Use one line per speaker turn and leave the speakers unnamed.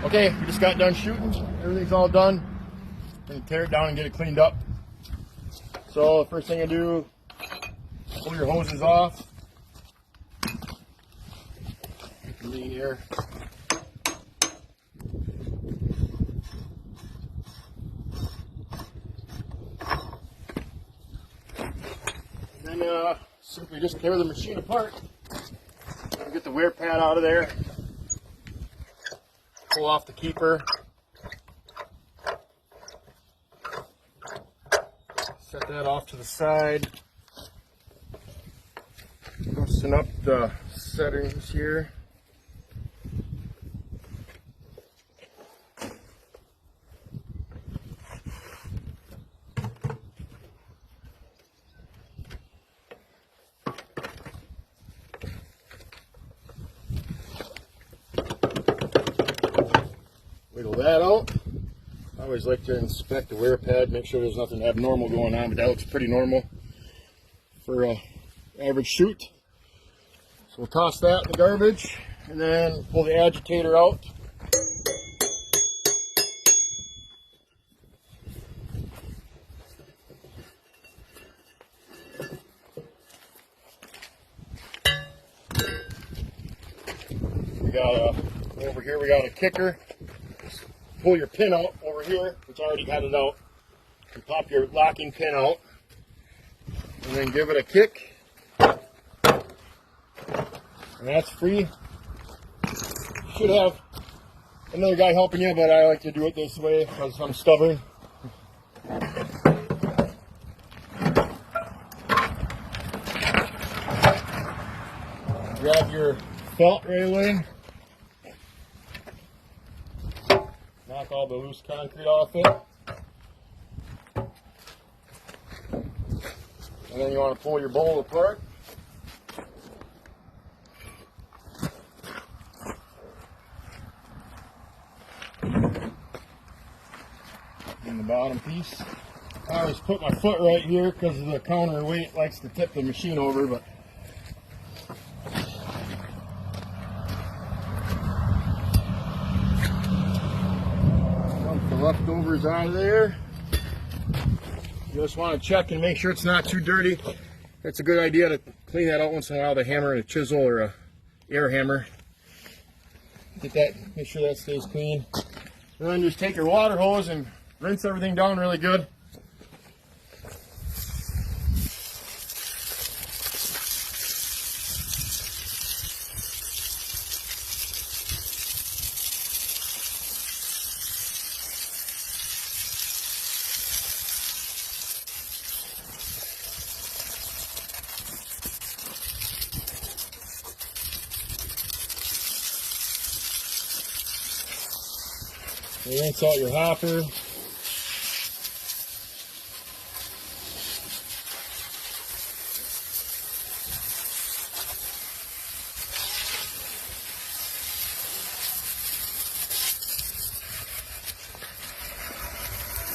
Okay, we just got done shooting. Everything's all done. Gonna tear it down and get it cleaned up. So the first thing I do, pull your hoses off. Clean here. And then simply just tear the machine apart. Get the wear pad out of there. Pull off the keeper. Set that off to the side. Loosen up the settings here. Wiggle that out. I always like to inspect the wear pad, make sure there's nothing abnormal going on, but that looks pretty normal for an average shoot. So we'll toss that in the garbage and then pull the agitator out. We got over here we got a kicker. Pull your pin out over here, which I already got it out, and pop your locking pin out, and then give it a kick, and that's free. Should have another guy helping you, but I like to do it this way because I'm stubborn. Grab your felt right away. Knock all the loose concrete off it. And then you want to pull your bowl apart. And the bottom piece. I always put my foot right here because the counterweight likes to tip the machine over, but leftovers out of there. You just want to check and make sure it's not too dirty. It's a good idea to clean that out once in a while with a hammer and a chisel or a air hammer. Get that, make sure that stays clean. And then just take your water hose and rinse everything down really good. Rinse out your hopper.